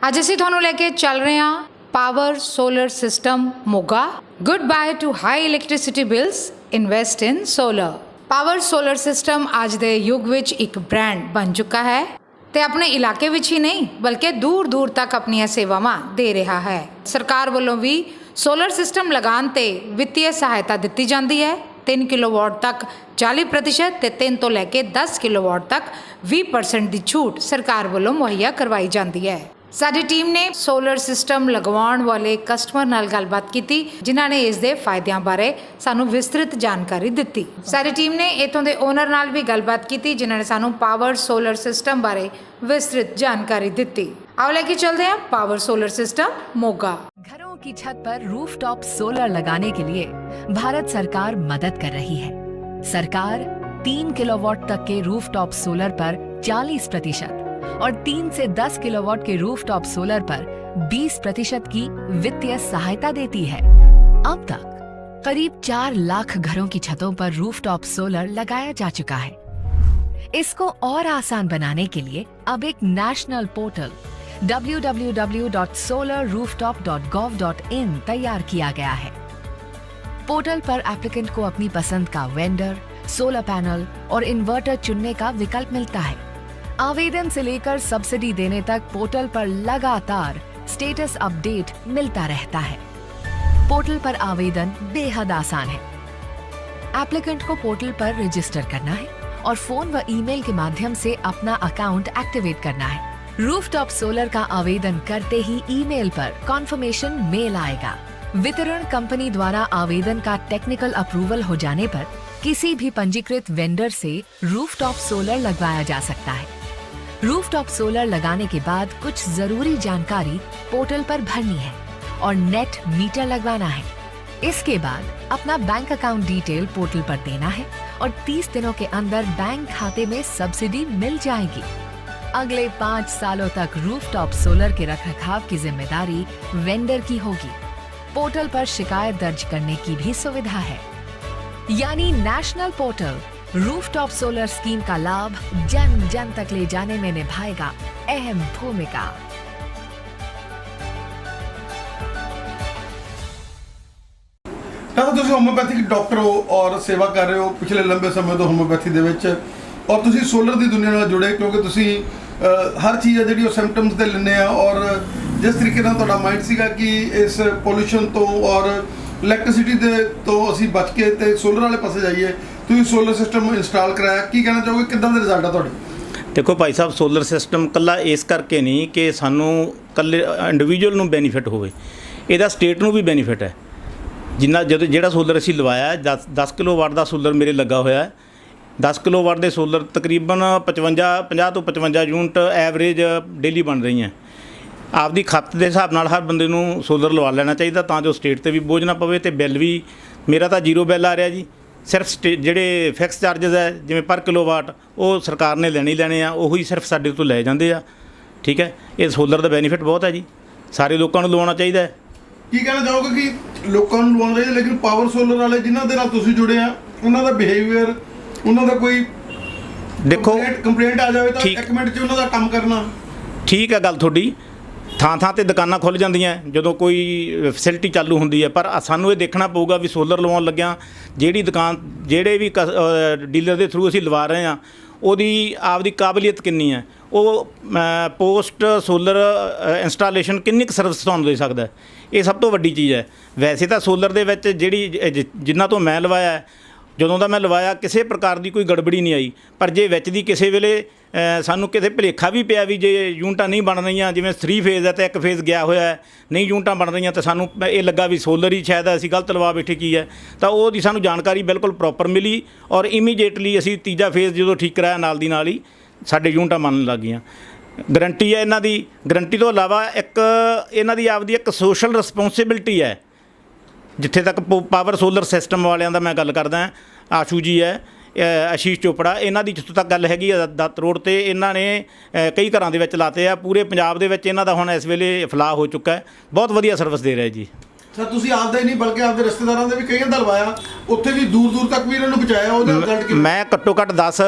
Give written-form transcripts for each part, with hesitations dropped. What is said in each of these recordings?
ਅੱਜ ਅਸੀਂ ਤੁਹਾਨੂੰ ਲੈ ਕੇ ਚੱਲ ਰਹੇ ਹਾਂ power solar system Moga. Good bye to high electricity bills, invest in solar. Power solar system ਅੱਜ ਦੇ ਯੁੱਗ ਵਿੱਚ ਇੱਕ ਬ੍ਰਾਂਡ ਬਣ ਚੁੱਕਾ ਹੈ ਤੇ ਆਪਣੇ ਇਲਾਕੇ ਵਿੱਚ ਹੀ ਨਹੀਂ ਬਲਕਿ ਦੂਰ ਦੂਰ ਤੱਕ ਆਪਣੀਆਂ ਸੇਵਾਵਾਂ ਦੇ ਰਿਹਾ ਹੈ। ਸਰਕਾਰ ਵੱਲੋਂ ਵੀ ਸੋਲਰ ਸਿਸਟਮ ਲਗਾਉਣ ਤੇ ਵਿੱਤੀ ਸਹਾਇਤਾ ਦਿੱਤੀ ਜਾਂਦੀ ਹੈ। 3 ਕਿਲੋਵਾਟ ਤੱਕ 40% ਤੇ 3 ਤੋਂ ਲੈ ਕੇ 10 ਕਿਲੋਵਾਟ ਤੱਕ 20% ਦੀ ਛੂਟ ਸਰਕਾਰ ਵੱਲੋਂ ਮੁਹੱਈਆ ਕਰਵਾਈ ਜਾਂਦੀ ਹੈ। ਸਾਡੀ ਟੀਮ ਨੇ ਸੋਲਰ ਸਿਸਟਮ ਲਗਵਾਉਣ ਵਾਲੇ ਕਸਟਮਰ ਨਾਲ ਗੱਲਬਾਤ ਕੀਤੀ, ਜਿਨ੍ਹਾਂ ਨੇ ਇਸ ਦੇ ਫਾਇਦਿਆਂ ਬਾਰੇ ਸਾਨੂੰ ਵਿਸਤ੍ਰਿਤ ਜਾਣਕਾਰੀ ਦਿੱਤੀ। ਸਾਡੀ ਟੀਮ ਨੇ ਇਥੋਂ ਦੇ ਓਨਰ ਨਾਲ ਵੀ ਗੱਲਬਾਤ ਕੀਤੀ, ਜਿਨ੍ਹਾਂ ਨੇ ਸਾਨੂੰ ਪਾਵਰ ਸੋਲਰ ਸਿਸਟਮ ਬਾਰੇ ਵਿਸਤ੍ਰਿਤ जानकारी ਦਿੱਤੀ। आओ लेके चलते हैं पावर सोलर सिस्टम मोगा। घरों की छत पर रूफटॉप सोलर लगाने के लिए भारत सरकार मदद कर रही है। सरकार 3 किलोवाट तक के रूफटॉप सोलर पर 40% और 3 से 10 किलोवाट के रूफटॉप सोलर पर 20% की वित्तीय सहायता देती है। अब तक करीब 4 लाख घरों की छतों पर रूफटॉप सोलर लगाया जा चुका है। इसको और आसान बनाने के लिए अब एक नेशनल पोर्टल www.solarrooftop.gov.in तैयार किया गया है। पोर्टल पर एप्लीकेंट को अपनी पसंद का वेंडर, सोलर पैनल और इन्वर्टर चुनने का विकल्प मिलता है। आवेदन से लेकर सब्सिडी देने तक पोर्टल पर लगातार स्टेटस अपडेट मिलता रहता है। पोर्टल पर आवेदन बेहद आसान है। एप्लीकेंट को पोर्टल पर रजिस्टर करना है और फोन व ईमेल के माध्यम से अपना अकाउंट एक्टिवेट करना है। रूफटॉप सोलर का आवेदन करते ही ईमेल पर कॉन्फर्मेशन मेल आएगा। वितरण कंपनी द्वारा आवेदन का टेक्निकल अप्रूवल हो जाने पर किसी भी पंजीकृत वेंडर से रूफटॉप सोलर लगवाया जा सकता है। रूफटॉप सोलर लगाने के बाद कुछ जरूरी जानकारी पोर्टल पर भरनी है और नेट मीटर लगवाना है। इसके बाद अपना बैंक अकाउंट डिटेल पोर्टल पर देना है और 30 दिनों के अंदर बैंक खाते में सब्सिडी मिल जाएगी। अगले 5 सालों तक रूफटॉप सोलर के रखरखाव की जिम्मेदारी वेंडर की होगी। पोर्टल पर शिकायत दर्ज करने की भी सुविधा है। यानी national portal rooftop solar scheme का लाभ जन जन तक ले जाने में निभाएगा अहम भूमिका। ਤਾਂ ਤੁਸੀਂ ਹੋਮਿਓਪੈਥਿਕ ਡਾਕਟਰ ਹੋ ਔਰ ਸੇਵਾ ਕਰ ਰਹੇ ਹੋ ਪਿਛਲੇ ਲੰਬੇ ਸਮੇਂ ਤੋਂ ਹੋਮਿਓਪੈਥੀ ਦੇ ਵਿੱਚ, ਔਰ ਤੁਸੀਂ ਸੋਲਰ ਦੀ ਦੁਨੀਆ ਨਾਲ ਜੁੜੇ ਕਿਉਂਕਿ ਤੁਸੀਂ ਹਰ ਚੀਜ਼ ਹੈ ਜਿਹੜੀ ਉਹ ਸਿੰਪਟਮਸ ਤੇ ਲੈਂਦੇ ਆ, ਔਰ ਜਿਸ ਤਰੀਕੇ ਨਾਲ ਤੁਹਾਡਾ ਮਾਈਂਡ ਸੀਗਾ ਕਿ ਇਸ ਪੋਲੂਸ਼ਨ ਤੋਂ ਔਰ ਇਲੈਕਟ੍ਰਿਸਿਟੀ ਦੇ ਤੋਂ ਅਸੀਂ ਬਚ ਕੇ ਤੇ ਸੋਲਰ ਵਾਲੇ ਪਾਸੇ ਜਾਈਏ, ਤੁਸੀਂ ਸੋਲਰ ਸਿਸਟਮ ਇੰਸਟਾਲ ਕਰਾਇਆ। ਕੀ ਕਹਿਣਾ ਚਾਹੋਗੇ, ਕਿੱਦਾਂ ਦੇ ਰਿਜ਼ਲਟ ਆ ਤੁਹਾਡੇ? ਦੇਖੋ ਭਾਈ ਸਾਹਿਬ, ਸੋਲਰ ਸਿਸਟਮ ਕੱਲਾ ਇਸ ਕਰਕੇ ਨਹੀਂ ਕਿ ਸਾਨੂੰ ਕੱਲੇ ਇੰਡੀਵਿਜੂਅਲ ਨੂੰ ਬੈਨੀਫਿਟ ਹੋਵੇ, ਇਹਦਾ ਸਟੇਟ ਨੂੰ ਵੀ ਬੈਨੀਫਿਟ ਹੈ। ਜਿਹੜਾ ਸੋਲਰ ਅਸੀਂ ਲਵਾਇਆ 10 ਕਿਲੋਵਾਟ ਦਾ ਸੋਲਰ ਮੇਰੇ ਲੱਗਾ ਹੋਇਆ ਹੈ। 10 ਕਿਲੋਵਾਟ ਦੇ ਸੋਲਰ ਤਕਰੀਬਨ 50 ਤੋਂ 55 ਯੂਨਿਟ ਐਵਰੇਜ ਡੇਲੀ ਬਣ ਰਹੀਆਂ। ਆਪਦੀ ਖਪਤ ਦੇ ਹਿਸਾਬ ਨਾਲ ਹਰ ਬੰਦੇ ਨੂੰ ਸੋਲਰ ਲਵਾ ਲੈਣਾ ਚਾਹੀਦਾ ਤਾਂ ਜੋ ਸਟੇਟ 'ਤੇ ਵੀ ਬੋਝ ਨਾ ਪਵੇ ਅਤੇ ਬਿੱਲ ਵੀ ਮੇਰਾ ਤਾਂ 0 ਬਿੱਲ ਆ ਰਿਹਾ ਜੀ। ਸਿਰਫ ਜਿਹੜੇ ਫਿਕਸ ਚਾਰਜਸ ਹੈ ਜਿਵੇਂ ਪਰ ਕਿਲੋਵਾਟ ਉਹ ਸਰਕਾਰ ਨੇ ਲੈਣੇ ਆ, ਉਹੀ ਸਿਰਫ ਸਾਡੇ ਤੋਂ ਲੈ ਜਾਂਦੇ ਆ। ਠੀਕ ਹੈ, ਇਹ ਸੋਲਰ ਦਾ ਬੈਨੀਫਿਟ ਬਹੁਤ ਹੈ ਜੀ, ਸਾਰੇ ਲੋਕਾਂ ਨੂੰ ਲਵਾਉਣਾ ਚਾਹੀਦਾ ਹੈ। ਕੀ ਕਹਿਣਾ ਚਾਹੋਗੇ ਕਿ ਲੋਕਾਂ ਨੂੰ ਲਵਾਉਣਾ ਚਾਹੀਦਾ, ਲੇਕਿਨ ਪਾਵਰ ਸੋਲਰ ਵਾਲੇ ਜਿਨ੍ਹਾਂ ਦੇ ਨਾਲ ਤੁਸੀਂ ਜੁੜੇ ਆ ਉਹਨਾਂ ਦਾ ਬਿਹੇਵੀਅਰ, ਉਹਨਾਂ ਦਾ ਕੋਈ ਦੇਖੋ ਕੰਪਲੇਂਟ ਆ ਜਾਵੇ ਤਾਂ 1 ਮਿੰਟ 'ਚ ਉਹਨਾਂ ਦਾ ਕੰਮ ਕਰਨਾ। ਠੀਕ ਹੈ ਗੱਲ ਤੁਹਾਡੀ, ਥਾਂ ਤੇ ਦੁਕਾਨਾਂ ਖੁੱਲ੍ਹ ਜਾਂਦੀਆਂ ਜਦੋਂ ਕੋਈ ਫੈਸਿਲਿਟੀ ਚਾਲੂ ਹੁੰਦੀ ਹੈ, ਪਰ ਸਾਨੂੰ ਇਹ ਦੇਖਣਾ ਪਊਗਾ ਵੀ ਸੋਲਰ ਲਵਾਉਣ ਲੱਗਿਆਂ ਜਿਹੜੀ ਦੁਕਾਨ ਜਿਹੜੇ ਵੀ ਡੀਲਰ ਦੇ ਥਰੂ ਅਸੀਂ ਲਵਾ ਰਹੇ ਹਾਂ ਉਹਦੀ ਆਪਦੀ ਕਾਬਲੀਅਤ ਕਿੰਨੀ ਹੈ, ਉਹ ਪੋਸਟ ਸੋਲਰ ਇੰਸਟਾਲੇਸ਼ਨ ਕਿੰਨੀ ਕੁ ਸਰਵਿਸ ਤੁਹਾਨੂੰ ਦੇ ਸਕਦਾ। ਇਹ ਸਭ ਤੋਂ ਵੱਡੀ ਚੀਜ਼ ਹੈ। ਵੈਸੇ ਤਾਂ ਸੋਲਰ ਦੇ ਵਿੱਚ ਜਿਨ੍ਹਾਂ ਤੋਂ ਮੈਂ ਲਵਾਇਆ, ਜਦੋਂ ਦਾ ਮੈਂ ਲਵਾਇਆ ਕਿਸੇ ਪ੍ਰਕਾਰ ਦੀ ਕੋਈ ਗੜਬੜੀ ਨਹੀਂ ਆਈ, ਪਰ ਜੇ ਵਿੱਚ ਦੀ ਕਿਸੇ ਵੇਲੇ ਸਾਨੂੰ ਕਿਤੇ ਭੁਲੇਖਾ ਵੀ ਪਿਆ ਵੀ ਜੇ ਯੂਨਿਟਾਂ ਨਹੀਂ ਬਣ ਰਹੀਆਂ, ਜਿਵੇਂ 3 ਫੇਜ਼ ਹੈ ਤਾਂ 1 ਫੇਜ਼ ਗਿਆ ਹੋਇਆ ਹੈ, ਨਹੀਂ ਯੂਨਿਟਾਂ ਬਣ ਰਹੀਆਂ, ਤਾਂ ਸਾਨੂੰ ਇਹ ਲੱਗਾ ਵੀ ਸੋਲਰ ਹੀ ਸ਼ਾਇਦ ਅਸੀਂ ਗਲਤ ਲਵਾ ਬੈਠੇ ਕੀ ਹੈ, ਤਾਂ ਉਹਦੀ ਸਾਨੂੰ ਜਾਣਕਾਰੀ ਬਿਲਕੁਲ ਪ੍ਰੋਪਰ ਮਿਲੀ ਔਰ ਇਮੀਡੀਏਟਲੀ ਅਸੀਂ ਤੀਜਾ ਫੇਜ਼ ਜਦੋਂ ਠੀਕ ਕਰਾਇਆ ਨਾਲ ਦੀ ਨਾਲ ਹੀ ਸਾਡੇ ਯੂਨਿਟਾਂ ਬਣਨ ਲੱਗ ਗਈਆਂ। ਗਰੰਟੀ ਹੈ ਇਹਨਾਂ ਦੀ। ਗਰੰਟੀ ਤੋਂ ਇਲਾਵਾ ਇਹਨਾਂ ਦੀ ਆਪਦੀ ਇੱਕ ਸੋਸ਼ਲ ਰਿਸਪੌਂਸਿਬਿਲਟੀ ਹੈ। ਜਿੱਥੇ ਤੱਕ ਪਾਵਰ ਸੋਲਰ ਸਿਸਟਮ ਵਾਲਿਆਂ ਦਾ ਮੈਂ ਗੱਲ ਕਰਦਾ, ਆਸ਼ੂ ਜੀ ਹੈ, ਆਸ਼ੀਸ਼ ਚੋਪੜਾ, ਇਹਨਾਂ ਦੀ ਜਿੱਥੋਂ ਤੱਕ ਗੱਲ ਹੈਗੀ ਆ ਦੱਤ ਰੋਡ 'ਤੇ ਇਹਨਾਂ ਨੇ ਕਈ ਘਰਾਂ ਦੇ ਵਿੱਚ ਲਾਤੇ ਆ। ਪੂਰੇ ਪੰਜਾਬ ਦੇ ਵਿੱਚ ਇਹਨਾਂ ਦਾ ਹੁਣ ਇਸ ਵੇਲੇ ਫਲਾਹ ਹੋ ਚੁੱਕਾ ਹੈ। ਬਹੁਤ ਵਧੀਆ ਸਰਵਿਸ ਦੇ ਰਿਹਾ ਜੀ। ਸਰ ਤੁਸੀਂ ਆਪਦਾ ਹੀ ਨਹੀਂ ਬਲਕਿ ਆਪਦੇ ਰਿਸ਼ਤੇਦਾਰਾਂ ਦੇ ਵੀ ਕਈਆਂ ਦਾ ਲਵਾਇਆ, ਉੱਥੇ ਵੀ ਦੂਰ ਦੂਰ ਤੱਕ ਵੀ ਇਹਨਾਂ ਨੂੰ ਪਹੁੰਚਾਇਆ। ਉਹਦੇ ਰਿਜ਼ਲਟ ਮੈਂ ਘੱਟੋ ਘੱਟ 10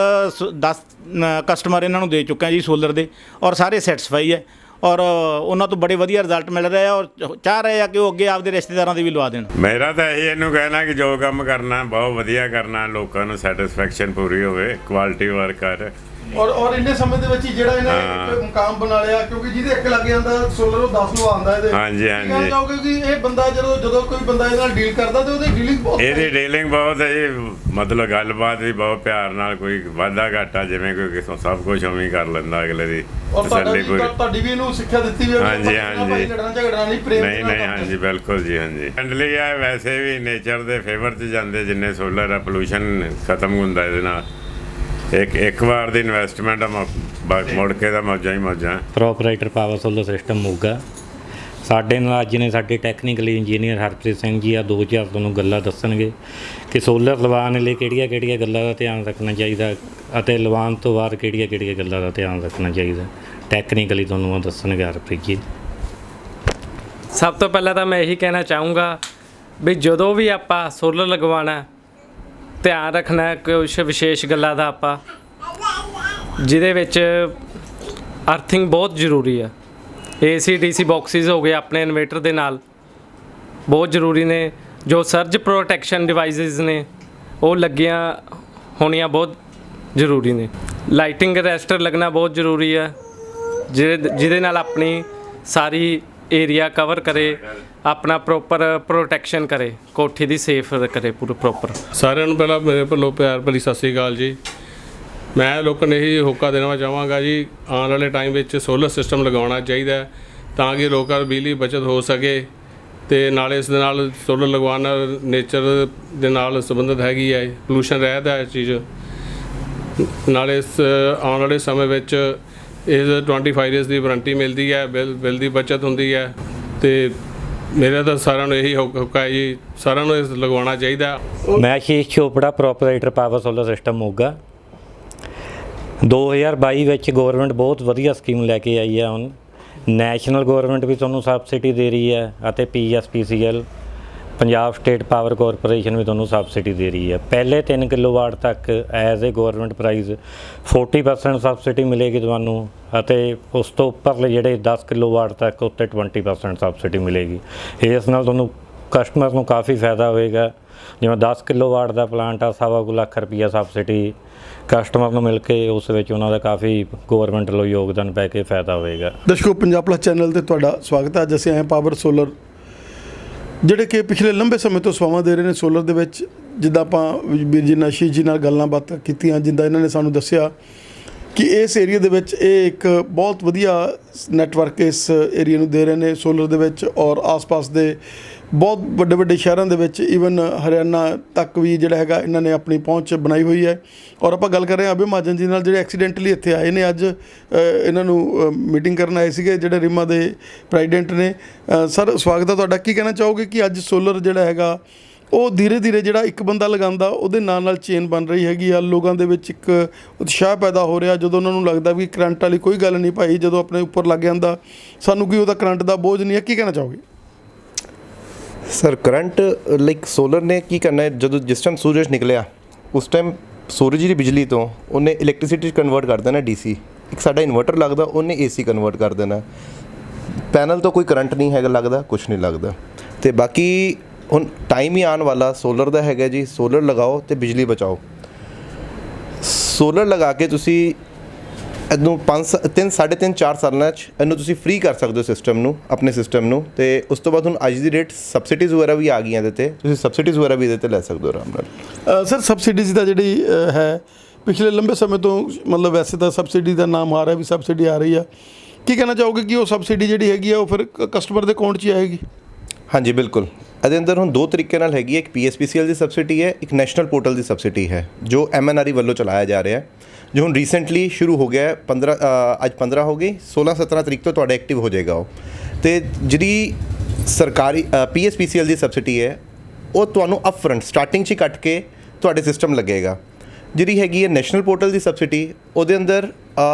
ਕਸਟਮਰ ਇਹਨਾਂ ਨੂੰ ਦੇ ਚੁੱਕਾ ਜੀ ਸੋਲਰ ਦੇ, ਔਰ ਸਾਰੇ ਸੈਟੀਸਫਾਈ ਹੈ। ਔਰ ਉਹਨਾਂ ਤੋਂ ਬੜੇ ਵਧੀਆ ਰਿਜ਼ਲਟ ਮਿਲ ਰਹੇ ਆ ਔਰ ਚਾਹ ਰਹੇ ਆ ਕਿ ਉਹ ਅੱਗੇ ਆਪਦੇ ਰਿਸ਼ਤੇਦਾਰਾਂ ਦੀ ਵੀ ਲਵਾ ਦੇਣ। ਮੇਰਾ ਤਾਂ ਇਹਨੂੰ ਕਹਿਣਾ ਕਿ ਜੋ ਕੰਮ ਕਰਨਾ ਬਹੁਤ ਵਧੀਆ ਕਰਨਾ, ਲੋਕਾਂ ਨੂੰ ਸੈਟੀਸਫੈਕਸ਼ਨ ਪੂਰੀ ਹੋਵੇ, ਕੁਆਲਿਟੀ ਵਰਕ ਕਰ। ਔਰ ਇੰਨੇ ਸਮੇਂ ਦੇ ਵਿੱਚ ਹੀ ਜਿਹੜਾ ਇਹਨਾਂ ਨੇ ਇੱਕ ਮੁਕਾਮ ਬਣਾ ਲਿਆ, ਕਿਉਂਕਿ ਜਿਹਦੇ ਇੱਕ ਲੱਗ ਜਾਂਦਾ ਸੋਲਰ ਉਹ 10 ਲਵਾਉਂਦਾ ਇਹਦੇ। ਹਾਂਜੀ ਕਹਿਣਾ ਚਾਹੋਗੇ ਕਿ ਇਹ ਬੰਦਾ ਜਦੋਂ ਕੋਈ ਬੰਦਾ ਇਹਦੇ ਨਾਲ ਡੀਲ ਕਰਦਾ ਤੇ ਉਹਦੀ ਡੀਲਿੰਗ ਬਹੁਤ ਇਹਦੀ ਡੀਲਿੰਗ ਬਹੁਤ ਹੈ ਜੀ, ਮਤਲਬ ਗੱਲਬਾਤ ਵੀ ਬਹੁਤ ਪਿਆਰ ਨਾਲ, ਕੋਈ ਵਾਧਾ ਘਾਟਾ ਜਿਵੇਂ ਕੋਈ ਕਿਸੇ ਸਭ ਕੁਝ ਉਵੇਂ ਹੀ ਕਰ ਲੈਂਦਾ ਅਗਲੇ ਦੀ ਤਸੱਲੀ ਪੂਰੀ। ਤੁਹਾਡੀ ਵੀ ਇਹਨੂੰ ਸਿੱਖਿਆ ਦਿੱਤੀ ਵੀ ਹਾਂਜੀ ਲੜਨਾ ਝਗੜਨਾ ਨਹੀਂ, ਪ੍ਰੇਮ ਨਹੀਂ ਹਾਂਜੀ ਬਿਲਕੁਲ ਜੀ। ਹਾਂਜੀ ਫ੍ਰੈਂਡਲੀ ਹੈ, ਵੈਸੇ ਵੀ ਨੇਚਰ ਦੇ ਫੇਵਰ 'ਚ ਜਾਂਦੇ, ਜਿੰਨੇ ਸੋਲਰ ਹੈ ਪੋਲੂਸ਼ਨ ਖਤਮ ਹੁੰਦਾ ਇਹਦੇ ਨਾਲ। ਇੱਕ ਵਾਰ ਦੀ ਇਨਵੈਸਟਮੈਂਟ ਮੁੜ ਕੇ ਦਾ ਮੌਜਾਂ ਹੀ ਮੌਜਾਂ। Proprietor power solar system Moga ਸਾਡੇ ਨਾਲ ਅੱਜ ਨੇ ਸਾਡੇ ਟੈਕਨੀਕਲ ਇੰਜੀਨੀਅਰ ਹਰਪ੍ਰੀਤ ਸਿੰਘ ਜੀ ਆ 2000 ਤੁਹਾਨੂੰ ਗੱਲਾਂ ਦੱਸਣਗੇ ਕਿ ਸੋਲਰ ਲਵਾਉਣ ਲਈ ਕਿਹੜੀਆਂ ਗੱਲਾਂ ਦਾ ਧਿਆਨ ਰੱਖਣਾ ਚਾਹੀਦਾ ਅਤੇ ਲਵਾਉਣ ਤੋਂ ਬਾਅਦ ਕਿਹੜੀਆਂ ਗੱਲਾਂ ਦਾ ਧਿਆਨ ਰੱਖਣਾ ਚਾਹੀਦਾ। ਟੈਕਨੀਕਲੀ ਤੁਹਾਨੂੰ ਉਹ ਦੱਸਣਗੇ ਹਰਪ੍ਰੀਤ ਜੀ। ਸਭ ਤੋਂ ਪਹਿਲਾਂ ਤਾਂ ਮੈਂ ਇਹੀ ਕਹਿਣਾ ਚਾਹੂੰਗਾ ਵੀ ਜਦੋਂ ਵੀ ਆਪਾਂ ਸੋਲਰ ਲਗਵਾਉਣਾ ਧਿਆਨ ਰੱਖਣਾ ਕੁਛ ਵਿਸ਼ੇਸ਼ ਗੱਲਾਂ ਦਾ, ਆਪਾਂ ਜਿਹਦੇ ਵਿੱਚ ਅਰਥਿੰਗ ਬਹੁਤ ਜ਼ਰੂਰੀ ਆ। AC DC ਬਾਕਸਿਸ ਹੋ ਗਏ ਆਪਣੇ ਇਨਵੇਟਰ ਦੇ ਨਾਲ ਬਹੁਤ ਜ਼ਰੂਰੀ ਨੇ। ਜੋ ਸਰਜ ਪ੍ਰੋਟੈਕਸ਼ਨ ਡਿਵਾਈਸਿਸ ਨੇ ਉਹ ਲੱਗੀਆਂ ਹੋਣੀਆਂ ਬਹੁਤ ਜ਼ਰੂਰੀ ਨੇ। ਲਾਈਟਿੰਗ ਅਰੈਸਟਰ ਲੱਗਣਾ ਬਹੁਤ ਜ਼ਰੂਰੀ ਆ, ਜਿਹਦੇ ਨਾਲ ਆਪਣੀ ਸਾਰੀ ਏਰੀਆ ਕਵਰ ਕਰੇ, ਆਪਣਾ ਪ੍ਰੋਪਰ ਪ੍ਰੋਟੈਕਸ਼ਨ ਕਰੇ, ਕੋਠੀ ਦੀ ਸੇਫ ਕਰੇ ਪੂਰਾ ਪ੍ਰੋਪਰ। ਸਾਰਿਆਂ ਨੂੰ ਪਹਿਲਾਂ ਮੇਰੇ ਵੱਲੋਂ ਪਿਆਰ ਭਰੀ ਸਤਿ ਸ਼੍ਰੀ ਅਕਾਲ ਜੀ। ਮੈਂ ਲੋਕਾਂ ਨੂੰ ਇਹੀ ਹੋਕਾ ਦੇਣਾ ਚਾਹਾਂਗਾ ਜੀ, ਆਉਣ ਵਾਲੇ ਟਾਈਮ ਵਿੱਚ ਸੋਲਰ ਸਿਸਟਮ ਲਗਾਉਣਾ ਚਾਹੀਦਾ ਤਾਂ ਕਿ ਲੋਕਾਂ ਦੀ ਬਿਜਲੀ ਬਚਤ ਹੋ ਸਕੇ ਅਤੇ ਨਾਲੇ ਇਸ ਦੇ ਨਾਲ ਸੋਲਰ ਲਗਵਾਉਣ ਨਾਲ ਨੇਚਰ ਦੇ ਨਾਲ ਸੰਬੰਧਿਤ ਹੈਗੀ ਹੈ, ਪੋਲੂਸ਼ਨ ਰਹਿਤ ਹੈ ਚੀਜ਼। ਨਾਲੇ ਇਸ ਆਉਣ ਵਾਲੇ ਸਮੇਂ ਵਿੱਚ ਇਸ 25 ਈਅਰਸ ਦੀ ਵਾਰੰਟੀ ਮਿਲਦੀ ਹੈ, ਬਿੱਲ ਦੀ ਬਚਤ ਹੁੰਦੀ ਹੈ। ਅਤੇ ਮੇਰਾ ਤਾਂ ਸਾਰਿਆਂ ਨੂੰ ਇਹੀ ਹੋਕਾ ਹੈ ਜੀ, ਸਾਰਿਆਂ ਨੂੰ ਇਸ ਲਗਵਾਉਣਾ ਚਾਹੀਦਾ। ਮੈਂ Ashish Chopra proprietor power solar system Moga. 2022 ਵਿੱਚ ਗੌਰਮੈਂਟ ਬਹੁਤ ਵਧੀਆ ਸਕੀਮ ਲੈ ਕੇ ਆਈ ਹੈ। ਹੁਣ ਨੈਸ਼ਨਲ ਗੌਰਮੈਂਟ ਵੀ ਤੁਹਾਨੂੰ ਸਬਸਿਡੀ ਦੇ ਰਹੀ ਹੈ ਅਤੇ PSPCL Punjab state power corporation ਵੀ ਤੁਹਾਨੂੰ ਸਬਸਿਡੀ ਦੇ ਰਹੀ ਹੈ। ਪਹਿਲੇ 3 ਕਿਲੋਵਾਟ ਤੱਕ as a government price 40% subsidy ਮਿਲੇਗੀ ਤੁਹਾਨੂੰ, ਅਤੇ ਉਸ ਤੋਂ ਉੱਪਰਲੇ ਜਿਹੜੇ 10 ਕਿਲੋਵਾਟ ਤੱਕ ਉੱਤੇ 20% ਸਬਸਿਡੀ ਮਿਲੇਗੀ। ਇਸ ਨਾਲ ਤੁਹਾਨੂੰ ਕਸਟਮਰ ਨੂੰ ਕਾਫੀ ਫਾਇਦਾ ਹੋਏਗਾ। ਜਿਵੇਂ 10 ਕਿਲੋਵਾਟ ਦਾ ਪਲਾਂਟ ਆ, 2.25 ਲੱਖ ਰੁਪਈਆ ਸਬਸਿਡੀ ਕਸਟਮਰ ਨੂੰ ਮਿਲ ਕੇ ਉਸ ਵਿੱਚ ਉਹਨਾਂ ਦਾ ਕਾਫੀ ਗੌਰਮੈਂਟ ਵੱਲੋਂ ਯੋਗਦਾਨ ਪੈ ਕੇ ਫਾਇਦਾ ਹੋਵੇਗਾ। ਦਰਸ਼ਕੋ, ਪੰਜਾਬ ਪਲੱਸ ਚੈਨਲ 'ਤੇ ਤੁਹਾਡਾ ਸਵਾਗਤ ਹੈ। ਅੱਜ ਅਸੀਂ ਆਏ ਪਾਵਰ ਸੋਲਰ, ਜਿਹੜੇ ਕਿ ਪਿਛਲੇ ਲੰਬੇ ਸਮੇਂ ਤੋਂ ਸੇਵਾਵਾਂ ਦੇ ਰਹੇ ਨੇ ਸੋਲਰ ਦੇ ਵਿੱਚ। ਜਿੱਦਾਂ ਆਪਾਂ ਵੀਰ ਜੀ ਆਸ਼ੀਸ਼ ਜੀ ਨਾਲ ਗੱਲਾਂ ਬਾਤਾਂ ਕੀਤੀਆਂ, ਜਿੱਦਾਂ ਇਹਨਾਂ ਨੇ ਸਾਨੂੰ ਦੱਸਿਆ ਕਿ ਇਸ ਏਰੀਆ ਦੇ ਵਿੱਚ ਇਹ ਇੱਕ ਬਹੁਤ ਵਧੀਆ ਨੈਟਵਰਕ ਇਸ ਏਰੀਆ ਨੂੰ ਦੇ ਰਹੇ ਨੇ ਸੋਲਰ ਦੇ ਵਿੱਚ, ਔਰ ਆਸ-ਪਾਸ ਦੇ ਬਹੁਤ ਵੱਡੇ ਸ਼ਹਿਰਾਂ ਦੇ ਵਿੱਚ, ਈਵਨ ਹਰਿਆਣਾ ਤੱਕ ਵੀ ਜਿਹੜਾ ਹੈਗਾ ਇਹਨਾਂ ਨੇ ਆਪਣੀ ਪਹੁੰਚ ਬਣਾਈ ਹੋਈ ਹੈ। ਔਰ ਆਪਾਂ ਗੱਲ ਕਰ ਰਹੇ ਹਾਂ ਅਭੇ ਮਹਾਜਨ ਜੀ ਨਾਲ, ਜਿਹੜੇ ਐਕਸੀਡੈਂਟਲੀ ਇੱਥੇ ਆਏ ਨੇ। ਅੱਜ ਇਹਨਾਂ ਨੂੰ ਮੀਟਿੰਗ ਕਰਨ ਆਏ ਸੀਗੇ, ਜਿਹੜੇ ਰਿਮਾ ਦੇ ਪ੍ਰੈਜ਼ੀਡੈਂਟ ਨੇ। ਸਰ, ਸਵਾਗਤ ਹੈ ਤੁਹਾਡਾ। ਕੀ ਕਹਿਣਾ ਚਾਹੋਗੇ ਕਿ ਅੱਜ ਸੋਲਰ ਜਿਹੜਾ ਹੈਗਾ ਉਹ ਧੀਰੇ ਜਿਹੜਾ ਇੱਕ ਬੰਦਾ ਲਗਾਉਂਦਾ ਉਹਦੇ ਨਾਲ ਚੇਨ ਬਣ ਰਹੀ ਹੈਗੀ ਆ, ਲੋਕਾਂ ਦੇ ਵਿੱਚ ਇੱਕ ਉਤਸ਼ਾਹ ਪੈਦਾ ਹੋ ਰਿਹਾ, ਜਦੋਂ ਉਹਨਾਂ ਨੂੰ ਲੱਗਦਾ ਵੀ ਕਰੰਟ ਵਾਲੀ ਕੋਈ ਗੱਲ ਨਹੀਂ ਭਾਈ, ਜਦੋਂ ਆਪਣੇ ਉੱਪਰ ਲੱਗ ਜਾਂਦਾ ਸਾਨੂੰ ਕੀ ਉਹਦਾ ਕਰੰਟ ਦਾ ਬੋਝ ਨਹੀਂ ਹੈ। ਕੀ ਕਹਿਣਾ ਚਾਹੋਗੇ? ਸਰ, ਕਰੰਟ ਲਾਈਕ ਸੋਲਰ ਨੇ ਕੀ ਕਰਨਾ ਹੈ, ਜਦੋਂ ਜਿਸ ਟਾਈਮ ਸੂਰਜ ਨਿਕਲਿਆ ਉਸ ਟਾਈਮ ਸੂਰਜ ਦੀ ਬਿਜਲੀ ਤੋਂ ਉਹਨੇ ਇਲੈਕਟ੍ਰਿਸਿਟੀ ਕਨਵਰਟ ਕਰ ਦੇਣਾ DC। ਇੱਕ ਸਾਡਾ ਇਨਵਰਟਰ ਲੱਗਦਾ, ਉਹਨੇ AC ਕਨਵਰਟ ਕਰ ਦੇਣਾ। ਪੈਨਲ ਤੋਂ ਕੋਈ ਕਰੰਟ ਨਹੀਂ ਹੈਗਾ ਲੱਗਦਾ, ਕੁਛ ਨਹੀਂ ਲੱਗਦਾ। ਅਤੇ ਬਾਕੀ ਹੁਣ ਟਾਈਮ ਹੀ ਆਉਣ ਵਾਲਾ ਸੋਲਰ ਦਾ ਹੈਗਾ ਜੀ। ਸੋਲਰ ਲਗਾਓ ਅਤੇ ਬਿਜਲੀ ਬਚਾਓ। ਸੋਲਰ ਲਗਾ ਕੇ ਤੁਸੀਂ ਇਹਨੂੰ 3.5-4 ਸਾਲਾਂ 'ਚ ਇਹਨੂੰ ਤੁਸੀਂ ਫ੍ਰੀ ਕਰ ਸਕਦੇ ਹੋ ਸਿਸਟਮ ਨੂੰ, ਆਪਣੇ ਸਿਸਟਮ ਨੂੰ। ਅਤੇ ਉਸ ਤੋਂ ਬਾਅਦ ਹੁਣ ਅੱਜ ਦੀ ਡੇਟ ਸਬਸਿਡੀਜ਼ ਵਗੈਰਾ ਵੀ ਆ ਗਈਆਂ ਇਹਦੇ 'ਤੇ, ਤੁਸੀਂ ਸਬਸਿਡੀਜ਼ ਵਗੈਰਾ ਵੀ ਇਹਦੇ 'ਤੇ ਲੈ ਸਕਦੇ ਹੋ ਆਰਾਮ ਨਾਲ। ਸਰ, ਸਬਸਿਡੀਜ਼ ਦਾ ਜਿਹੜੀ ਹੈ ਪਿਛਲੇ ਲੰਬੇ ਸਮੇਂ ਤੋਂ, ਮਤਲਬ ਵੈਸੇ ਤਾਂ ਸਬਸਿਡੀ ਦਾ ਨਾਮ ਆ ਰਿਹਾ ਵੀ ਸਬਸਿਡੀ ਆ ਰਹੀ ਆ, ਕੀ ਕਹਿਣਾ ਚਾਹੋਗੇ ਕਿ ਉਹ ਸਬਸਿਡੀ ਜਿਹੜੀ ਹੈਗੀ ਆ ਉਹ ਫਿਰ ਕਸਟਮਰ ਦੇ ਅਕਾਊਂਟ 'ਚ ਹੀ ਆਏਗੀ? ਹਾਂਜੀ ਬਿਲਕੁਲ। ਇਹਦੇ ਅੰਦਰ ਹੁਣ 2 ਤਰੀਕੇ ਨਾਲ ਹੈਗੀ ਹੈ। ਇੱਕ PSPCL ਦੀ ਸਬਸਿਡੀ ਹੈ, ਇੱਕ ਨੈਸ਼ਨਲ ਪੋਰਟਲ ਦੀ ਸਬਸਿਡੀ ਹੈ, ਜੋ MNRE ਵੱਲੋਂ ਚਲਾਇਆ ਜਾ ਰਿਹਾ ਹੈ, ਜੋ ਹੁਣ ਰੀਸੈਂਟਲੀ ਸ਼ੁਰੂ ਹੋ ਗਿਆ ਹੈ। ਅੱਜ 15 ਹੋ ਗਈ, 16-17 ਤਰੀਕ ਤੋਂ ਤੁਹਾਡਾ ਐਕਟਿਵ ਹੋ ਜਾਏਗਾ ਉਹ। ਅਤੇ ਜਿਹੜੀ ਸਰਕਾਰੀ PSPCL ਦੀ ਸਬਸਿਡੀ ਹੈ ਉਹ ਤੁਹਾਨੂੰ ਅਪਫਰੰਟ ਸਟਾਰਟਿੰਗ 'ਚ ਹੀ ਕੱਟ ਕੇ ਤੁਹਾਡੇ ਸਿਸਟਮ ਲੱਗੇਗਾ। ਜਿਹੜੀ ਹੈਗੀ ਹੈ ਨੈਸ਼ਨਲ ਪੋਰਟਲ ਦੀ ਸਬਸਿਡੀ, ਉਹਦੇ ਅੰਦਰ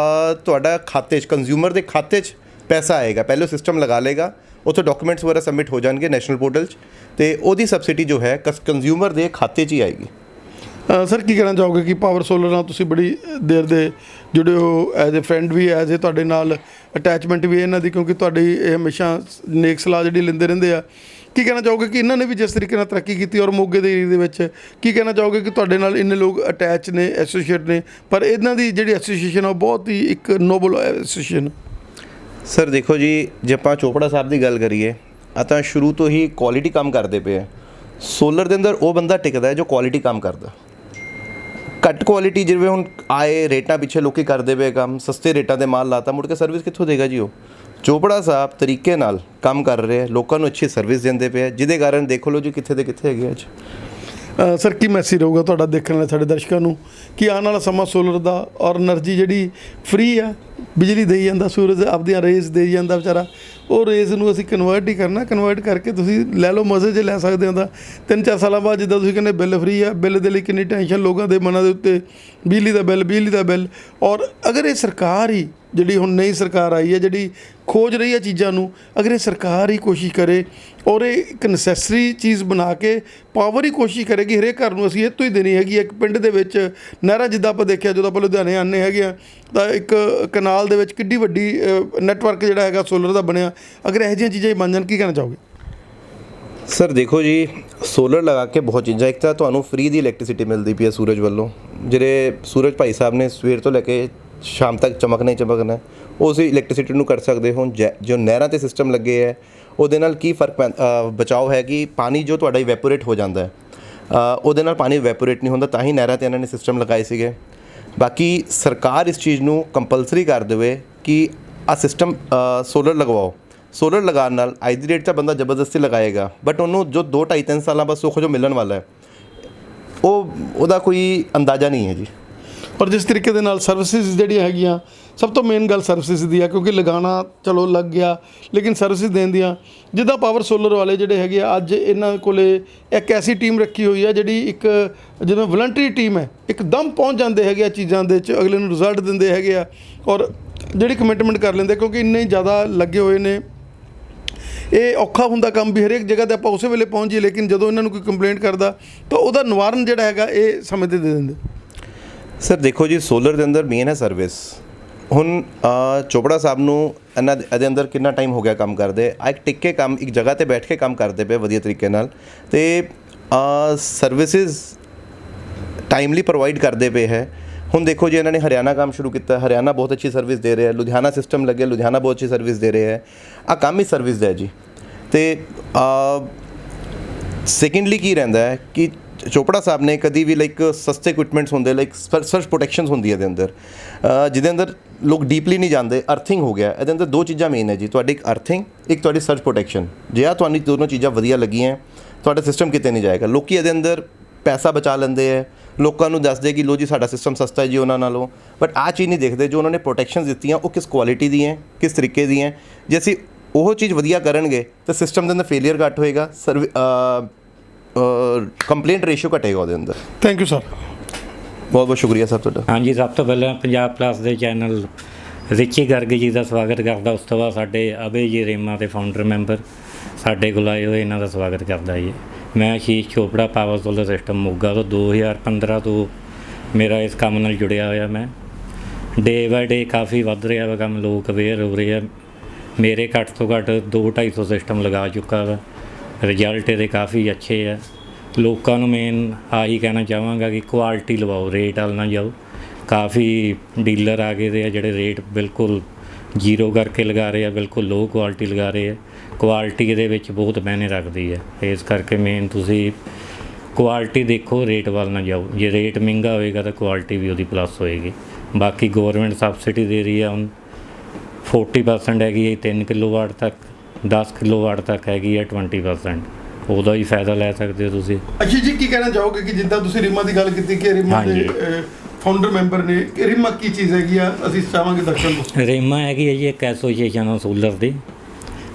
ਤੁਹਾਡਾ ਖਾਤੇ 'ਚ, ਕੰਜ਼ਿਊਮਰ ਦੇ ਖਾਤੇ 'ਚ ਪੈਸਾ ਆਏਗਾ। ਪਹਿਲੇ ਸਿਸਟਮ ਲਗਾ ਲੇਗਾ, ਉੱਥੇ ਡਾਕੂਮੈਂਟਸ ਵਗੈਰਾ ਸਬਮਿਟ ਹੋ ਜਾਣਗੇ ਨੈਸ਼ਨਲ ਪੋਰਟਲ 'ਚ, ਅਤੇ ਉਹਦੀ ਸਬਸਿਡੀ ਜੋ ਹੈ ਕੰਜ਼ਿਊਮਰ ਦੇ ਖਾਤੇ 'ਚ ਹੀ ਆਏਗੀ। ਸਰ ਕੀ ਕਹਿਣਾ ਚਾਹੋਗੇ ਕਿ ਪਾਵਰ ਸੋਲਰ ਨਾਲ ਤੁਸੀਂ ਬੜੀ ਦੇਰ ਦੇ ਜੁੜੇ ਹੋ, ਐਜ਼ ਏ ਫਰੈਂਡ ਵੀ, ਐਜ਼ ਏ ਤੁਹਾਡੇ ਨਾਲ ਅਟੈਚਮੈਂਟ ਵੀ ਇਹਨਾਂ ਦੀ, ਕਿਉਂਕਿ ਤੁਹਾਡੀ ਇਹ ਹਮੇਸ਼ਾ ਨੇਕ ਸਲਾਹ ਜਿਹੜੀ ਲੈਂਦੇ ਰਹਿੰਦੇ ਆ। ਕੀ ਕਹਿਣਾ ਚਾਹੋਗੇ ਕਿ ਇਹਨਾਂ ਨੇ ਵੀ ਜਿਸ ਤਰੀਕੇ ਨਾਲ ਤਰੱਕੀ ਕੀਤੀ ਔਰ ਮੋਗੇ ਦੇ ਏਰੀਏ ਦੇ ਵਿੱਚ ਕੀ ਕਹਿਣਾ ਚਾਹੋਗੇ ਕਿ ਤੁਹਾਡੇ ਨਾਲ ਇੰਨੇ ਲੋਕ ਅਟੈਚ ਨੇ, ਐਸੋਸੀਏਟ ਨੇ, ਪਰ ਇਹਨਾਂ ਦੀ ਜਿਹੜੀ ਐਸੋਸੀਏਸ਼ਨ ਆ ਉਹ ਬਹੁਤ ਹੀ ਇੱਕ ਨੋਬਲ ਐਸੋਸੀਏਸ਼ਨ। ਸਰ ਦੇਖੋ ਜੀ, ਜੇ ਆਪਾਂ ਚੋਪੜਾ ਸਾਹਿਬ ਦੀ ਗੱਲ ਕਰੀਏ ਤਾਂ ਸ਼ੁਰੂ ਤੋਂ ਹੀ ਕੁਆਲਿਟੀ ਕੰਮ ਕਰਦੇ ਪਏ ਆ। ਸੋਲਰ ਦੇ ਅੰਦਰ ਉਹ ਬੰਦਾ ਟਿਕਦਾ ਹੈ ਜੋ ਕੁਆਲਿਟੀ ਕੰਮ ਕਰਦਾ। ਘੱਟ ਕੁਆਲਿਟੀ ਜਿਵੇਂ ਹੁਣ ਆਏ ਰੇਟਾਂ ਪਿੱਛੇ ਲੋਕੀ ਕਰਦੇ ਪਏ ਕੰਮ, ਸਸਤੇ ਰੇਟਾਂ ਦੇ ਮਾਲ ਲਾਤਾ, ਮੁੜ ਕੇ ਸਰਵਿਸ ਕਿੱਥੋਂ ਦੇਗਾ ਜੀ ਉਹ। ਚੋਪੜਾ ਸਾਹਿਬ ਤਰੀਕੇ ਨਾਲ ਕੰਮ ਕਰ ਰਹੇ ਆ, ਲੋਕਾਂ ਨੂੰ ਅੱਛੀ ਸਰਵਿਸ ਦਿੰਦੇ ਪਏ ਆ, ਜਿਹਦੇ ਕਾਰਨ ਦੇਖੋ ਲਓ ਜੀ ਕਿੱਥੇ ਦੇ ਕਿੱਥੇ ਹੈਗੇ ਅੱਜ। ਸਰ ਕੀ ਮੈਸੇਜ ਰਹੂਗਾ ਤੁਹਾਡਾ ਦੇਖਣ ਵਾਲੇ ਸਾਡੇ ਦਰਸ਼ਕਾਂ ਨੂੰ ਕਿ ਆਉਣ ਵਾਲਾ ਸਮਾਂ ਸੋਲਰ ਦਾ ਔਰ એનર્ਜੀ ਜਿਹੜੀ ਫ੍ਰੀ ਆ, ਬਿਜਲੀ ਦੇਈ ਜਾਂਦਾ, ਸੂਰਜ ਆਪਦੀਆਂ ਰੇਜ਼ ਦੇਈ ਜਾਂਦਾ ਵਿਚਾਰਾ, ਉਹ ਰੇਜ਼ ਨੂੰ ਅਸੀਂ ਕਨਵਰਟ ਹੀ ਕਰਨਾ, ਕਨਵਰਟ ਕਰਕੇ ਤੁਸੀਂ ਲੈ ਲਓ, ਮਜ਼ੇ 'ਚ ਲੈ ਸਕਦੇ ਹੋ। ਤਾਂ 3-4 ਸਾਲਾਂ ਬਾਅਦ ਜਿੱਦਾਂ ਤੁਸੀਂ ਕਹਿੰਦੇ ਬਿੱਲ ਫ੍ਰੀ ਆ, ਬਿੱਲ ਦੇ ਲਈ ਕਿੰਨੀ ਟੈਨਸ਼ਨ ਲੋਕਾਂ ਦੇ ਮਨਾਂ ਦੇ ਉੱਤੇ, ਬਿਜਲੀ ਦਾ ਬਿੱਲ। ਔਰ ਅਗਰ ਇਹ ਸਰਕਾਰ ਹੀ ਜਿਹੜੀ ਹੁਣ ਨਈ ਸਰਕਾਰ ਆਈ ਹੈ ਜਿਹੜੀ ਖੋਜ ਰਹੀ ਹੈ ਚੀਜ਼ਾਂ ਨੂੰ, ਅਗਰ ਇਹ ਸਰਕਾਰ ਹੀ ਕੋਸ਼ਿਸ਼ ਕਰੇ ਔਰ ਇਹ ਇੱਕ ਨੈਸੈਸਰੀ ਚੀਜ਼ ਬਣਾ ਕੇ ਪਾਵਰ ਹੀ ਕੋਸ਼ਿਸ਼ ਕਰੇਗੀ ਹਰੇਕ ਘਰ ਨੂੰ ਅਸੀਂ ਇਹ ਤੋਂ ਹੀ ਦੇਣੀ ਹੈਗੀ। ਇੱਕ ਪਿੰਡ ਦੇ ਵਿੱਚ ਨਹਿਰਾਂ ਜਿੱਦਾਂ ਆਪਾਂ ਦੇਖਿਆ, ਜਦੋਂ ਆਪਾਂ ਲੁਧਿਆਣੇ ਆਉਂਦੇ ਹੈਗੇ ਆ ਤਾਂ ਇੱਕ ਕਨਾਲ ਦੇ ਵਿੱਚ ਕਿੱਡੀ ਵੱਡੀ ਨੈਟਵਰਕ ਜਿਹੜਾ ਹੈਗਾ ਸੋਲਰ ਦਾ ਬਣਿਆ। ਅਗਰ ਇਹੋ ਜਿਹੀਆਂ ਚੀਜ਼ਾਂ ਬਣ ਜਾਣ, ਕੀ ਕਹਿਣਾ ਚਾਹੋਗੇ? ਸਰ ਦੇਖੋ ਜੀ, ਸੋਲਰ ਲਗਾ ਕੇ ਬਹੁਤ ਚੀਜ਼ਾਂ, ਇੱਕ ਤਾਂ ਤੁਹਾਨੂੰ ਫ੍ਰੀ ਦੀ ਇਲੈਕਟ੍ਰਿਸਿਟੀ ਮਿਲਦੀ ਪਈ ਹੈ ਸੂਰਜ ਵੱਲੋਂ, ਜਿਹੜੇ ਸੂਰਜ ਭਾਈ ਸਾਹਿਬ ਨੇ ਸਵੇਰ ਤੋਂ ਲੈ ਕੇ ਸ਼ਾਮ ਤੱਕ ਚਮਕਣਾ ਹੀ ਚਮਕਣਾ, ਉਸ ਇਲੈਕਟ੍ਰਿਸਿਟੀ ਨੂੰ ਕਰ ਸਕਦੇ ਹੋ। ਜੋ ਨਹਿਰਾਂ 'ਤੇ ਸਿਸਟਮ ਲੱਗੇ ਹੈ ਉਹਦੇ ਨਾਲ ਕੀ ਫਰਕ ਬਚਾਓ ਹੈ ਕਿ ਪਾਣੀ ਜੋ ਤੁਹਾਡਾ ਇਵੈਪੋਰੇਟ ਹੋ ਜਾਂਦਾ ਹੈ, ਉਹਦੇ ਨਾਲ ਪਾਣੀ ਇਵੈਪੋਰੇਟ ਨਹੀਂ ਹੁੰਦਾ, ਤਾਂ ਹੀ ਨਹਿਰਾਂ 'ਤੇ ਇਹਨਾਂ ਨੇ ਸਿਸਟਮ ਲਗਾਏ ਸੀਗੇ। ਬਾਕੀ ਸਰਕਾਰ ਇਸ ਚੀਜ਼ ਨੂੰ ਕੰਪਲਸਰੀ ਕਰ ਦੇਵੇ ਕਿ ਆਹ ਸਿਸਟਮ ਸੋਲਰ ਲਗਵਾਓ। ਸੋਲਰ ਲਗਾਉਣ ਨਾਲ ਅੱਜ ਦੀ ਡੇਟ 'ਚ ਬੰਦਾ ਜ਼ਬਰਦਸਤੀ ਲਗਾਏਗਾ, ਬਟ ਉਹਨੂੰ ਜੋ 2-2.5-3 ਸਾਲਾਂ ਬਾਅਦ ਸੁੱਖ ਜੋ ਮਿਲਣ ਵਾਲਾ ਹੈ ਉਹਦਾ ਕੋਈ ਅੰਦਾਜ਼ਾ ਨਹੀਂ ਹੈ ਜੀ। ਪਰ ਜਿਸ ਤਰੀਕੇ ਦੇ ਨਾਲ ਸਰਵਿਸਿਜ਼ ਜਿਹੜੀਆਂ ਹੈਗੀਆਂ, ਸਭ ਤੋਂ ਮੇਨ ਗੱਲ ਸਰਵਿਸਿਜ਼ ਦੀ ਆ, ਕਿਉਂਕਿ ਲਗਾਉਣਾ ਚਲੋ ਲੱਗ ਗਿਆ, ਲੇਕਿਨ ਸਰਵਿਸਿਜ਼ ਦੇਣ ਦੀਆਂ, ਜਿੱਦਾਂ ਪਾਵਰ ਸੋਲਰ ਵਾਲੇ ਜਿਹੜੇ ਹੈਗੇ ਆ, ਅੱਜ ਇਹਨਾਂ ਕੋਲੇ ਇੱਕ ਐਸੀ ਟੀਮ ਰੱਖੀ ਹੋਈ ਆ ਜਿਹੜੀ ਇੱਕ ਜਿਵੇਂ ਵਲੰਟਰੀ ਟੀਮ ਹੈ, ਇੱਕਦਮ ਪਹੁੰਚ ਜਾਂਦੇ ਹੈਗੇ ਆ ਚੀਜ਼ਾਂ ਦੇ ਵਿੱਚ, ਅਗਲੇ ਨੂੰ ਰਿਜ਼ਲਟ ਦਿੰਦੇ ਹੈਗੇ ਆ ਔਰ ਜਿਹੜੀ ਕਮਿਟਮੈਂਟ ਕਰ ਲੈਂਦੇ, ਕਿਉਂਕਿ ਇੰਨੇ ਜ਼ਿਆਦਾ ਲੱਗੇ ਹੋਏ ਨੇ। ਇਹ ਔਖਾ ਹੁੰਦਾ ਕੰਮ ਵੀ ਹਰੇਕ ਜਗ੍ਹਾ 'ਤੇ ਆਪਾਂ ਉਸੇ ਵੇਲੇ ਪਹੁੰਚ ਜਾਈਏ, ਲੇਕਿਨ ਜਦੋਂ ਇਹਨਾਂ ਨੂੰ ਕੋਈ ਕੰਪਲੇਂਟ ਕਰਦਾ ਤਾਂ ਉਹਦਾ ਨਿਵਾਰਨ ਜਿਹੜਾ ਹੈਗਾ ਇਹ ਸਮੇਂ 'ਤੇ ਦੇ ਦਿੰਦੇ। ਸਰ ਦੇਖੋ ਜੀ, ਸੋਲਰ ਦੇ ਅੰਦਰ ਮੇਨ ਹੈ ਸਰਵਿਸ। ਹੁਣ ਚੋਪੜਾ ਸਾਹਿਬ ਨੂੰ ਇਹਦੇ ਅੰਦਰ ਕਿੰਨਾ ਟਾਈਮ ਹੋ ਗਿਆ ਕੰਮ ਕਰਦੇ, ਆ ਇੱਕ ਟਿੱਕੇ ਕੰਮ ਇੱਕ ਜਗ੍ਹਾ 'ਤੇ ਬੈਠ ਕੇ ਕੰਮ ਕਰਦੇ ਪਏ ਵਧੀਆ ਤਰੀਕੇ ਨਾਲ, ਅਤੇ ਸਰਵਿਸਿਜ਼ ਟਾਈਮਲੀ ਪ੍ਰੋਵਾਈਡ ਕਰਦੇ ਪਏ ਹੈ। ਹੁਣ ਦੇਖੋ ਜੀ, ਇਹਨਾਂ ਨੇ ਹਰਿਆਣਾ ਕੰਮ ਸ਼ੁਰੂ ਕੀਤਾ, ਹਰਿਆਣਾ ਬਹੁਤ ਅੱਛੀ ਸਰਵਿਸ ਦੇ ਰਿਹਾ, ਲੁਧਿਆਣਾ ਸਿਸਟਮ ਲੱਗੇ, ਲੁਧਿਆਣਾ ਬਹੁਤ ਅੱਛੀ ਸਰਵਿਸ ਦੇ ਰਿਹਾ ਹੈ। ਆਹ ਕੰਮ ਹੀ ਸਰਵਿਸ ਦਾ ਹੈ ਜੀ। ਅਤੇ ਸੈਕੰਡਲੀ ਕੀ ਰਹਿੰਦਾ ਹੈ ਕਿ ਚੋਪੜਾ ਸਾਹਿਬ ਨੇ ਕਦੀ ਵੀ ਲਾਈਕ ਸਸਤੇ ਇਕਵਿਪਮੈਂਟਸ ਹੁੰਦੇ, ਲਾਈਕ ਸਰਚ ਪ੍ਰੋਟੈਕਸ਼ਨਸ ਹੁੰਦੀ ਹੈ ਇਹਦੇ ਅੰਦਰ, ਜਿਹਦੇ ਅੰਦਰ ਲੋਕ ਡੀਪਲੀ ਨਹੀਂ ਜਾਂਦੇ। ਅਰਥਿੰਗ ਹੋ ਗਿਆ, ਇਹਦੇ ਅੰਦਰ 2 ਚੀਜ਼ਾਂ ਮੇਨ ਹੈ ਜੀ, ਤੁਹਾਡੀ ਇੱਕ ਅਰਥਿੰਗ, ਇੱਕ ਤੁਹਾਡੀ ਸਰਚ ਪ੍ਰੋਟੈਕਸ਼ਨ। ਜੇ ਆ ਤੁਹਾਨੂੰ ਦੋਨੋਂ ਚੀਜ਼ਾਂ ਵਧੀਆ ਲੱਗੀਆਂ, ਤੁਹਾਡਾ ਸਿਸਟਮ ਕਿਤੇ ਨਹੀਂ ਜਾਏਗਾ। ਲੋਕੀ ਇਹਦੇ ਅੰਦਰ ਪੈਸਾ ਬਚਾ ਲੈਂਦੇ ਹੈ, ਲੋਕਾਂ ਨੂੰ ਦੱਸਦੇ ਕਿ ਲੋ ਜੀ ਸਾਡਾ ਸਿਸਟਮ ਸਸਤਾ ਹੈ ਜੀ ਉਹਨਾਂ ਨਾਲੋਂ, ਬਟ ਆਹ ਚੀਜ਼ ਨਹੀਂ ਦੇਖਦੇ ਜੋ ਉਹਨਾਂ ਨੇ ਪ੍ਰੋਟੈਕਸ਼ਨਸ ਦਿੱਤੀਆਂ ਉਹ ਕਿਸ ਕੁਆਲਿਟੀ ਦੀਆਂ, ਕਿਸ ਤਰੀਕੇ ਦੀਆਂ। ਜੇ ਅਸੀਂ ਉਹ ਚੀਜ਼ ਵਧੀਆ ਕਰਨਗੇ ਤਾਂ ਸਿਸਟਮ ਦੇ ਅੰਦਰ ਫੇਲੀਅਰ ਘੱਟ ਹੋਏਗਾ, ਕੰਪਲੇਂਟ ਰੇਸ਼ੀਓ ਘਟੇਗਾ ਉਹਦੇ ਅੰਦਰ। ਥੈਂਕ ਯੂ ਸਰ, ਬਹੁਤ ਬਹੁਤ ਸ਼ੁਕਰੀਆ ਸਰ ਤੁਹਾਡਾ। ਹਾਂਜੀ, ਸਭ ਤੋਂ ਪਹਿਲਾਂ ਪੰਜਾਬ ਪਲੱਸ ਦੇ ਚੈਨਲ ਰਿਚੀ ਗਰਗ ਜੀ ਦਾ ਸਵਾਗਤ ਕਰਦਾ, ਉਸ ਤੋਂ ਬਾਅਦ ਸਾਡੇ ਅਭੇ ਜੀ ਰੇਮਾ ਦੇ ਫਾਊਂਡਰ ਮੈਂਬਰ ਸਾਡੇ ਕੋਲ ਆਏ ਹੋਏ, ਇਹਨਾਂ ਦਾ ਸਵਾਗਤ ਕਰਦਾ ਜੀ। ਮੈਂ Ashish Chopra, power solar system Moga ਤੋਂ 2015 ਤੋਂ ਮੇਰਾ ਇਸ ਕੰਮ ਨਾਲ ਜੁੜਿਆ ਹੋਇਆ। ਮੈਂ ਡੇ ਬਾਏ ਡੇ ਕਾਫੀ ਵੱਧ ਰਿਹਾ ਵਾ ਕੰਮ, ਲੋਕ ਅਵੇਅਰ ਹੋ ਰਹੇ ਆ। ਮੇਰੇ ਘੱਟ ਤੋਂ ਘੱਟ 200-250 ਸਿਸਟਮ ਲਗਾ ਚੁੱਕਾ ਵਾ, ਰਿਜ਼ਲਟ ਇਹਦੇ ਕਾਫੀ ਅੱਛੇ ਆ। ਲੋਕਾਂ ਨੂੰ ਮੇਨ ਆਹੀ ਕਹਿਣਾ ਚਾਹਾਂਗਾ ਕਿ ਕੁਆਲਿਟੀ ਲਵਾਓ, ਰੇਟ ਵੱਲ ਨਾ ਜਾਓ। ਕਾਫੀ ਡੀਲਰ ਆ ਗਏ ਦੇ ਆ ਜਿਹੜੇ ਰੇਟ ਬਿਲਕੁਲ ਜ਼ੀਰੋ ਕਰਕੇ ਲਗਾ ਰਹੇ ਆ, ਬਿਲਕੁਲ ਲੋ ਕੁਆਲਿਟੀ ਲਗਾ ਰਹੇ ਆ। ਕੁਆਲਿਟੀ ਇਹਦੇ ਵਿੱਚ ਬਹੁਤ ਮਾਇਨੇ ਰੱਖਦੀ ਹੈ, ਇਸ ਕਰਕੇ ਮੇਨ ਤੁਸੀਂ ਕੁਆਲਿਟੀ ਦੇਖੋ, ਰੇਟ ਵੱਲ ਨਾ ਜਾਓ। ਜੇ ਰੇਟ ਮਹਿੰਗਾ ਹੋਏਗਾ ਤਾਂ ਕੁਆਲਿਟੀ ਵੀ ਉਹਦੀ ਪਲੱਸ ਹੋਏਗੀ। ਬਾਕੀ ਗੌਰਮੈਂਟ ਸਬਸਿਡੀ ਦੇ ਰਹੀ ਆ, ਹੁਣ 40% ਹੈਗੀ ਹੈ 3 ਕਿਲੋਵਾਟ ਤੱਕ, 10 ਕਿਲੋਵਾਟ ਤੱਕ ਹੈਗੀ ਹੈ 20%, ਉਹਦਾ ਹੀ ਫਾਇਦਾ ਲੈ ਸਕਦੇ ਹੋ ਤੁਸੀਂ। ਅਸ਼ੀਸ਼ ਜੀ, ਕੀ ਕਹਿਣਾ ਚਾਹੋਗੇ ਕਿ ਜਿੱਦਾਂ ਤੁਸੀਂ ਰੀਮਾ ਦੀ ਗੱਲ ਕੀਤੀ ਕਿ ਰੀਮਾ ਦੇ ਫਾਊਂਡਰ ਮੈਂਬਰ ਨੇ, ਕਿ ਰੀਮਾ ਕੀ ਚੀਜ਼ ਹੈਗੀ ਆ, ਅਸੀਂ ਚਾਹਾਂਗੇ ਦਰਸ਼ਕਾਂ ਨੂੰ। ਰੀਮਾ ਹੈਗੀ ਹੈ ਜੀ ਇੱਕ ਐਸੋਸੀਏਸ਼ਨ ਆ ਸੋਲਰ ਦੀ,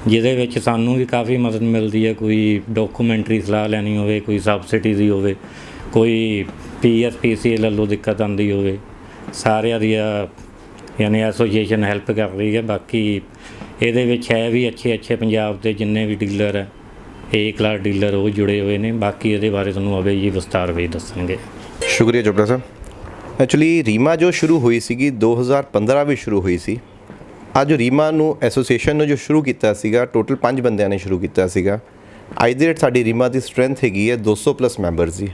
ਜਿਹਦੇ ਵਿੱਚ ਸਾਨੂੰ ਵੀ ਕਾਫੀ ਮਦਦ ਮਿਲਦੀ ਹੈ। ਕੋਈ ਡਾਕੂਮੈਂਟਰੀ ਸਲਾਹ ਲੈਣੀ ਹੋਵੇ, ਕੋਈ ਸਬਸਿਡੀ ਦੀ ਹੋਵੇ, ਕੋਈ PSPCL ਵੱਲੋਂ ਦਿੱਕਤ ਆਉਂਦੀ ਹੋਵੇ, ਸਾਰਿਆਂ ਦੀ ਯਾਨੀ ਐਸੋਸੀਏਸ਼ਨ ਹੈਲਪ ਕਰ ਰਹੀ ਹੈ। ਬਾਕੀ ਇਹਦੇ ਵਿੱਚ ਹੈ ਵੀ ਅੱਛੇ ਪੰਜਾਬ ਦੇ ਜਿੰਨੇ ਵੀ ਡੀਲਰ ਹੈ, A ਕਲਾਸ ਡੀਲਰ ਉਹ ਜੁੜੇ ਹੋਏ ਨੇ। ਬਾਕੀ ਇਹਦੇ ਬਾਰੇ ਤੁਹਾਨੂੰ ਅਵੇ ਜੀ ਵਿਸਤਾਰ ਵਿੱਚ ਦੱਸਣਗੇ। ਸ਼ੁਕਰੀਆ ਚੋਪੜਾ ਸਾਹਿਬ। ਐਕਚੁਅਲੀ ਰੀਮਾ ਜੋ ਸ਼ੁਰੂ ਹੋਈ ਸੀਗੀ 2015 ਵਿੱਚ ਸ਼ੁਰੂ ਹੋਈ ਸੀ। ਅੱਜ ਰੀਮਾ ਨੂੰ ਐਸੋਸੀਏਸ਼ਨ ਨੂੰ ਜੋ ਸ਼ੁਰੂ ਕੀਤਾ ਸੀਗਾ ਟੋਟਲ 5 ਬੰਦਿਆਂ ਨੇ ਸ਼ੁਰੂ ਕੀਤਾ ਸੀਗਾ। ਅੱਜ ਦੀ ਡੇਟ ਸਾਡੀ ਰੀਮਾ ਦੀ ਸਟਰੈਂਥ ਹੈਗੀ ਹੈ 200+ ਮੈਂਬਰਸ ਦੀ।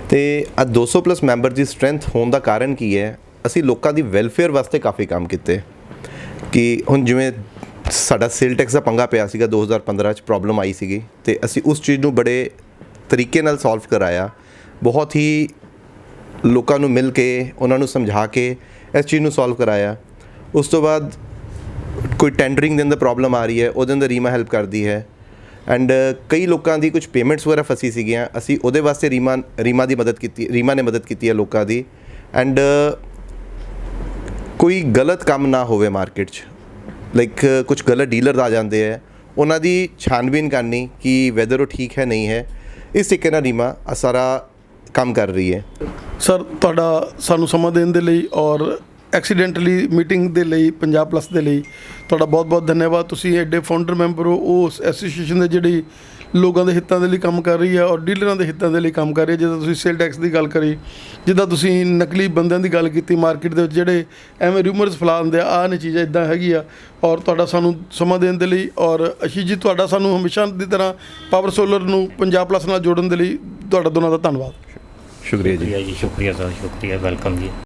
ਅਤੇ ਆ 200+ ਮੈਂਬਰ ਦੀ ਸਟਰੈਂਥ ਹੋਣ ਦਾ ਕਾਰਨ ਕੀ ਹੈ, ਅਸੀਂ ਲੋਕਾਂ ਦੀ ਵੈਲਫੇਅਰ ਵਾਸਤੇ ਕਾਫੀ ਕੰਮ ਕੀਤੇ। ਕਿ ਹੁਣ ਜਿਵੇਂ ਸਾਡਾ ਸੇਲ ਟੈਕਸ ਦਾ ਪੰਗਾ ਪਿਆ ਸੀਗਾ 2015 'ਚ ਪ੍ਰੋਬਲਮ ਆਈ ਸੀਗੀ, ਅਤੇ ਅਸੀਂ ਉਸ ਚੀਜ਼ ਨੂੰ ਬੜੇ ਤਰੀਕੇ ਨਾਲ ਸੋਲਵ ਕਰਾਇਆ। ਬਹੁਤ ਹੀ ਲੋਕਾਂ ਨੂੰ ਮਿਲ ਕੇ ਉਹਨਾਂ ਨੂੰ ਸਮਝਾ ਕੇ ਇਸ ਚੀਜ਼ ਨੂੰ ਸੋਲਵ ਕਰਾਇਆ। ਉਸ ਤੋਂ ਬਾਅਦ ਕੋਈ ਟੈਂਡਰਿੰਗ ਦੇ ਅੰਦਰ ਪ੍ਰੋਬਲਮ ਆ ਰਹੀ ਹੈ, ਉਹਦੇ ਅੰਦਰ ਰੀਮਾ ਹੈਲਪ ਕਰਦੀ ਹੈ। ਐਂਡ ਕਈ ਲੋਕਾਂ ਦੀ ਕੁਝ ਪੇਮੈਂਟਸ ਵਗੈਰਾ ਫਸੀ ਸੀਗੀਆਂ, ਅਸੀਂ ਉਹਦੇ ਵਾਸਤੇ ਰੀਮਾ ਦੀ ਮਦਦ ਕੀਤੀ, ਰੀਮਾ ਨੇ ਮਦਦ ਕੀਤੀ ਹੈ ਲੋਕਾਂ ਦੀ। ਐਂਡ ਕੋਈ ਗਲਤ ਕੰਮ ਨਾ ਹੋਵੇ ਮਾਰਕੀਟ 'ਚ, ਲਾਈਕ ਕੁਝ ਗਲਤ ਡੀਲਰ ਆ ਜਾਂਦੇ ਹੈ, ਉਹਨਾਂ ਦੀ ਛਾਨਬੀਨ ਕਰਨੀ ਕਿ ਵੈਦਰ ਉਹ ਠੀਕ ਹੈ ਨਹੀਂ ਹੈ। ਇਸ ਤਰੀਕੇ ਨਾਲ ਰੀਮਾ ਸਾਰਾ ਕੰਮ ਕਰ ਰਹੀ ਹੈ। ਸਰ ਤੁਹਾਡਾ ਸਾਨੂੰ ਸਮਾਂ ਦੇਣ ਦੇ ਲਈ ਔਰ ਐਕਸੀਡੈਂਟਲੀ ਮੀਟਿੰਗ ਦੇ ਲਈ ਪੰਜਾਬ ਪਲੱਸ ਦੇ ਲਈ ਤੁਹਾਡਾ ਬਹੁਤ ਬਹੁਤ ਧੰਨਵਾਦ। ਤੁਸੀਂ ਐਡੇ ਫਾਊਂਡਰ ਮੈਂਬਰ ਹੋ ਉਸ ਐਸੋਸੀਏਸ਼ਨ ਦੇ ਜਿਹੜੀ ਲੋਕਾਂ ਦੇ ਹਿੱਤਾਂ ਦੇ ਲਈ ਕੰਮ ਕਰ ਰਹੀ ਹੈ ਔਰ ਡੀਲਰਾਂ ਦੇ ਹਿੱਤਾਂ ਦੇ ਲਈ ਕੰਮ ਕਰ ਰਹੀ ਹੈ। ਜਿੱਦਾਂ ਤੁਸੀਂ ਸੇਲ ਟੈਕਸ ਦੀ ਗੱਲ ਕਰੀ, ਜਿੱਦਾਂ ਤੁਸੀਂ ਨਕਲੀ ਬੰਦਿਆਂ ਦੀ ਗੱਲ ਕੀਤੀ ਮਾਰਕੀਟ ਦੇ ਵਿੱਚ ਜਿਹੜੇ ਐਵੇਂ ਰਿਊਮਰਸ ਫੈਲਾ ਦਿੰਦੇ ਆ, ਆਹ ਨੇ ਚੀਜ਼ਾਂ ਇੱਦਾਂ ਹੈਗੀ ਆ। ਔਰ ਤੁਹਾਡਾ ਸਾਨੂੰ ਸਮਾਂ ਦੇਣ ਦੇ ਲਈ ਔਰ ਅਸ਼ੀਸ਼ ਜੀ ਤੁਹਾਡਾ ਸਾਨੂੰ ਹਮੇਸ਼ਾ ਦੀ ਤਰ੍ਹਾਂ ਪਾਵਰ ਸੋਲਰ ਨੂੰ ਪੰਜਾਬ ਪਲੱਸ ਨਾਲ ਜੋੜਨ ਦੇ ਲਈ ਤੁਹਾਡਾ ਦੋਨਾਂ ਦਾ ਧੰਨਵਾਦ। ਸ਼ੁਕਰੀਆ ਜੀ। ਸ਼ੁਕਰੀਆ ਸਰ, ਸ਼ੁਕਰੀਆ, ਵੈਲਕਮ ਜੀ।